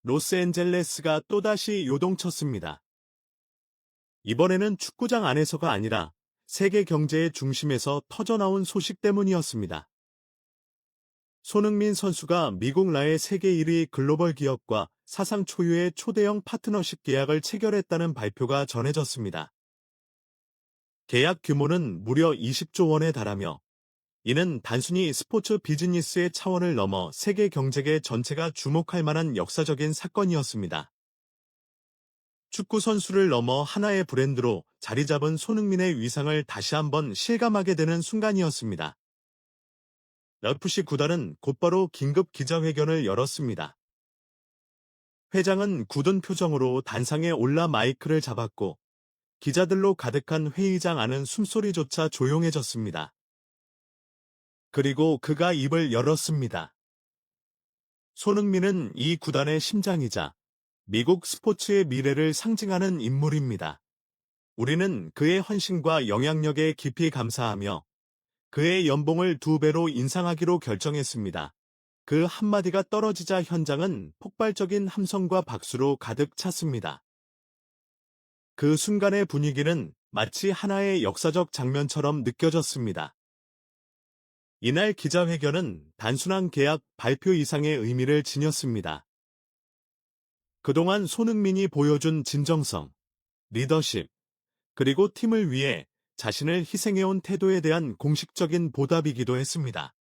로스앤젤레스가 또다시 요동쳤습니다. 이번에는 축구장 안에서가 아니라 세계 경제의 중심에서 터져나온 소식 때문이었습니다. 손흥민 선수가 미국 라의 세계 1위 글로벌 기업과 사상 초유의 초대형 파트너십 계약을 체결했다는 발표가 전해졌습니다. 계약 규모는 무려 20조 원에 달하며 이는 단순히 스포츠 비즈니스의 차원을 넘어 세계 경제계 전체가 주목할 만한 역사적인 사건이었습니다. 축구 선수를 넘어 하나의 브랜드로 자리 잡은 손흥민의 위상을 다시 한번 실감하게 되는 순간이었습니다. FC 구단은 곧바로 긴급 기자회견을 열었습니다. 회장은 굳은 표정으로 단상에 올라 마이크를 잡았고 기자들로 가득한 회의장 안은 숨소리조차 조용해졌습니다. 그리고 그가 입을 열었습니다. 손흥민은 이 구단의 심장이자 미국 스포츠의 미래를 상징하는 인물입니다. 우리는 그의 헌신과 영향력에 깊이 감사하며 그의 연봉을 2배로 인상하기로 결정했습니다. 그 한마디가 떨어지자 현장은 폭발적인 함성과 박수로 가득 찼습니다. 그 순간의 분위기는 마치 하나의 역사적 장면처럼 느껴졌습니다. 이날 기자회견은 단순한 계약 발표 이상의 의미를 지녔습니다. 그동안 손흥민이 보여준 진정성, 리더십, 그리고 팀을 위해 자신을 희생해온 태도에 대한 공식적인 보답이기도 했습니다.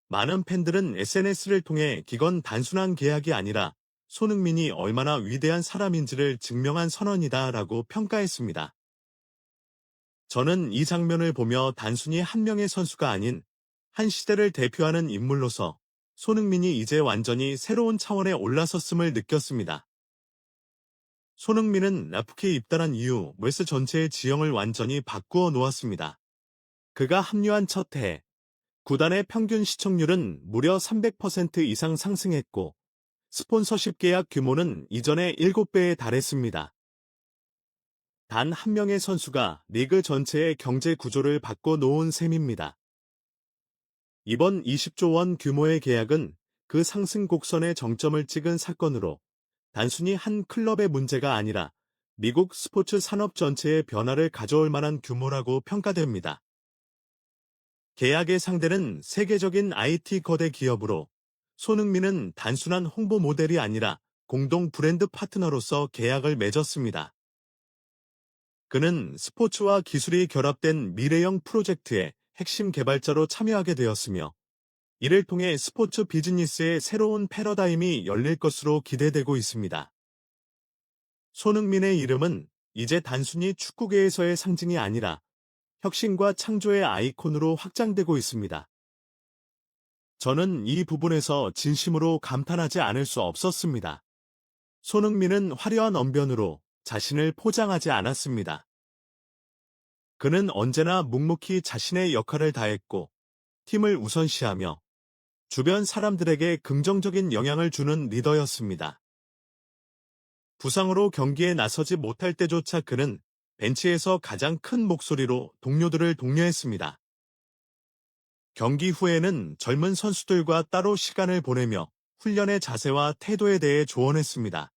많은 팬들은 SNS를 통해 이건 단순한 계약이 아니라 손흥민이 얼마나 위대한 사람인지를 증명한 선언이다 라고 평가했습니다. 저는 이 장면을 보며 단순히 한 명의 선수가 아닌 한 시대를 대표하는 인물로서 손흥민이 이제 완전히 새로운 차원에 올라섰음을 느꼈습니다. 손흥민은 라프키에 입단한 이후 웨스 전체의 지형을 완전히 바꾸어 놓았습니다. 그가 합류한 첫 해, 구단의 평균 시청률은 무려 300% 이상 상승했고 스폰서십 계약 규모는 이전의 7배에 달했습니다. 단 한 명의 선수가 리그 전체의 경제 구조를 바꿔놓은 셈입니다. 이번 20조 원 규모의 계약은 그 상승 곡선의 정점을 찍은 사건으로 단순히 한 클럽의 문제가 아니라 미국 스포츠 산업 전체의 변화를 가져올 만한 규모라고 평가됩니다. 계약의 상대는 세계적인 IT 거대 기업으로 손흥민은 단순한 홍보 모델이 아니라 공동 브랜드 파트너로서 계약을 맺었습니다. 그는 스포츠와 기술이 결합된 미래형 프로젝트의 핵심 개발자로 참여하게 되었으며 이를 통해 스포츠 비즈니스의 새로운 패러다임이 열릴 것으로 기대되고 있습니다. 손흥민의 이름은 이제 단순히 축구계에서의 상징이 아니라 혁신과 창조의 아이콘으로 확장되고 있습니다. 저는 이 부분에서 진심으로 감탄하지 않을 수 없었습니다. 손흥민은 화려한 언변으로 자신을 포장하지 않았습니다. 그는 언제나 묵묵히 자신의 역할을 다했고 팀을 우선시하며 주변 사람들에게 긍정적인 영향을 주는 리더였습니다. 부상으로 경기에 나서지 못할 때조차 그는 벤치에서 가장 큰 목소리로 동료들을 독려했습니다. 경기 후에는 젊은 선수들과 따로 시간을 보내며 훈련의 자세와 태도에 대해 조언했습니다.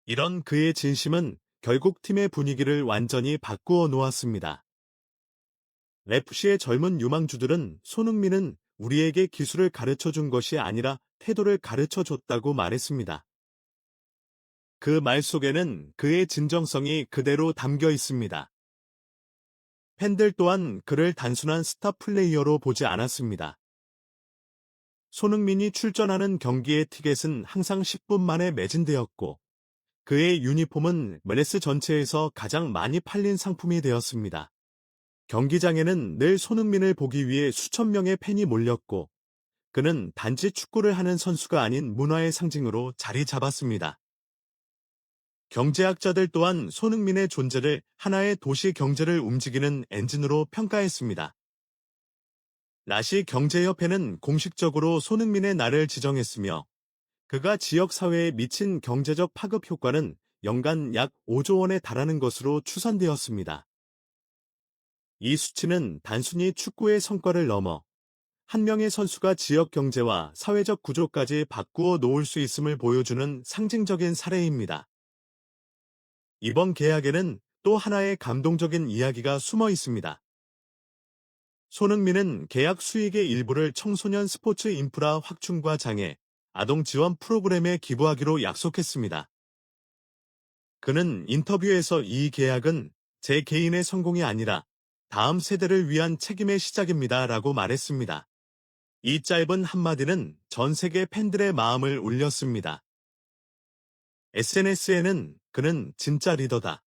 이런 그의 진심은 결국 팀의 분위기를 완전히 바꾸어 놓았습니다. FC의 젊은 유망주들은 손흥민은 우리에게 기술을 가르쳐준 것이 아니라 태도를 가르쳐줬다고 말했습니다. 그 말 속에는 그의 진정성이 그대로 담겨 있습니다. 팬들 또한 그를 단순한 스타 플레이어로 보지 않았습니다. 손흥민이 출전하는 경기의 티켓은 항상 10분 만에 매진되었고 그의 유니폼은 MLS 전체에서 가장 많이 팔린 상품이 되었습니다. 경기장에는 늘 손흥민을 보기 위해 수천 명의 팬이 몰렸고 그는 단지 축구를 하는 선수가 아닌 문화의 상징으로 자리 잡았습니다. 경제학자들 또한 손흥민의 존재를 하나의 도시 경제를 움직이는 엔진으로 평가했습니다. 라시 경제협회는 공식적으로 손흥민의 날을 지정했으며 그가 지역사회에 미친 경제적 파급 효과는 연간 약 5조 원에 달하는 것으로 추산되었습니다. 이 수치는 단순히 축구의 성과를 넘어 한 명의 선수가 지역 경제와 사회적 구조까지 바꾸어 놓을 수 있음을 보여주는 상징적인 사례입니다. 이번 계약에는 또 하나의 감동적인 이야기가 숨어 있습니다. 손흥민은 계약 수익의 일부를 청소년 스포츠 인프라 확충과 장애, 아동 지원 프로그램에 기부하기로 약속했습니다. 그는 인터뷰에서 이 계약은 제 개인의 성공이 아니라 다음 세대를 위한 책임의 시작입니다 라고 말했습니다. 이 짧은 한마디는 전 세계 팬들의 마음을 울렸습니다. SNS에는 그는 진짜 리더다.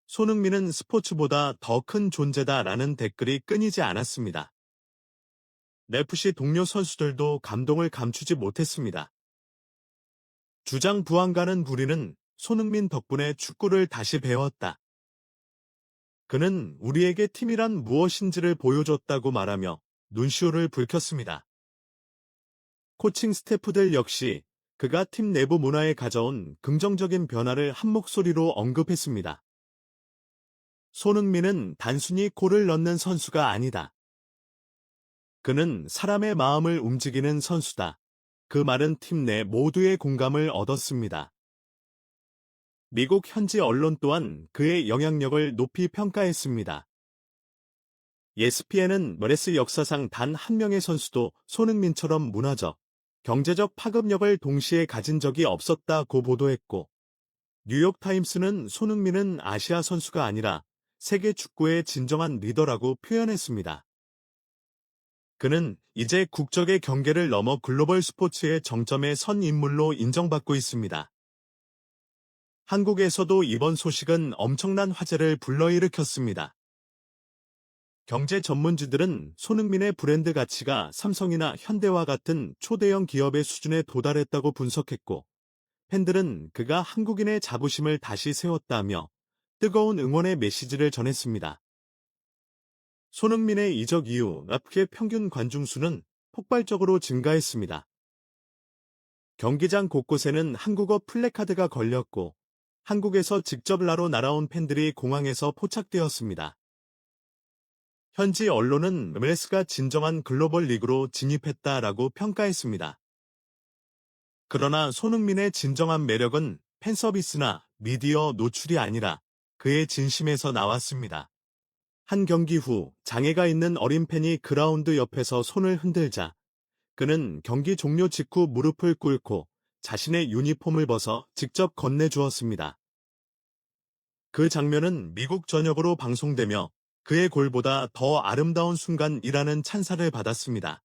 손흥민은 스포츠보다 더 큰 존재다 라는 댓글이 끊이지 않았습니다. FC 동료 선수들도 감동을 감추지 못했습니다. 주장 부안가는 부리는 손흥민 덕분에 축구를 다시 배웠다. 그는 우리에게 팀이란 무엇인지를 보여줬다고 말하며 눈시울을 붉혔습니다. 코칭 스태프들 역시 그가 팀 내부 문화에 가져온 긍정적인 변화를 한 목소리로 언급했습니다. 손흥민은 단순히 골을 넣는 선수가 아니다. 그는 사람의 마음을 움직이는 선수다. 그 말은 팀 내 모두의 공감을 얻었습니다. 미국 현지 언론 또한 그의 영향력을 높이 평가했습니다. ESPN은 MLS 역사상 단 한 명의 선수도 손흥민처럼 문화적, 경제적 파급력을 동시에 가진 적이 없었다고 보도했고, 뉴욕타임스는 손흥민은 아시아 선수가 아니라 세계 축구의 진정한 리더라고 표현했습니다. 그는 이제 국적의 경계를 넘어 글로벌 스포츠의 정점에 선 인물로 인정받고 있습니다. 한국에서도 이번 소식은 엄청난 화제를 불러일으켰습니다. 경제 전문지들은 손흥민의 브랜드 가치가 삼성이나 현대와 같은 초대형 기업의 수준에 도달했다고 분석했고, 팬들은 그가 한국인의 자부심을 다시 세웠다며 뜨거운 응원의 메시지를 전했습니다. 손흥민의 이적 이후 랍의 평균 관중 수는 폭발적으로 증가했습니다. 경기장 곳곳에는 한국어 플래카드가 걸렸고, 한국에서 직접 날아온 팬들이 공항에서 포착되었습니다. 현지 언론은 MLS가 진정한 글로벌 리그로 진입했다라고 평가했습니다. 그러나 손흥민의 진정한 매력은 팬서비스나 미디어 노출이 아니라 그의 진심에서 나왔습니다. 한 경기 후 장애가 있는 어린 팬이 그라운드 옆에서 손을 흔들자 그는 경기 종료 직후 무릎을 꿇고 자신의 유니폼을 벗어 직접 건네주었습니다. 그 장면은 미국 전역으로 방송되며 그의 골보다 더 아름다운 순간이라는 찬사를 받았습니다.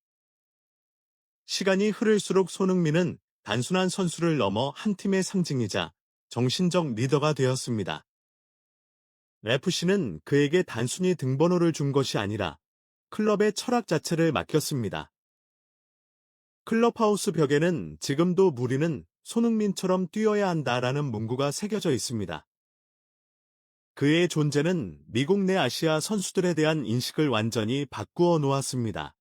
시간이 흐를수록 손흥민은 단순한 선수를 넘어 한 팀의 상징이자 정신적 리더가 되었습니다. FC는 그에게 단순히 등번호를 준 것이 아니라 클럽의 철학 자체를 맡겼습니다. 클럽하우스 벽에는 지금도 무리는 손흥민처럼 뛰어야 한다라는 문구가 새겨져 있습니다. 그의 존재는 미국 내 아시아 선수들에 대한 인식을 완전히 바꾸어 놓았습니다.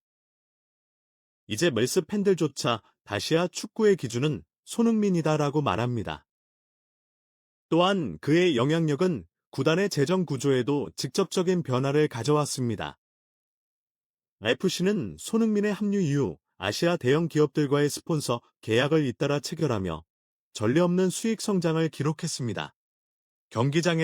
이제 멜스 팬들조차 다시야 축구의 기준은 손흥민이다라고 말합니다. 또한 그의 영향력은 구단의 재정 구조에도 직접적인 변화를 가져왔습니다. FC는 손흥민의 합류 이후 아시아 대형 기업들과의 스폰서 계약을 잇따라 체결하며 전례 없는 수익 성장을 기록했습니다. 경기장에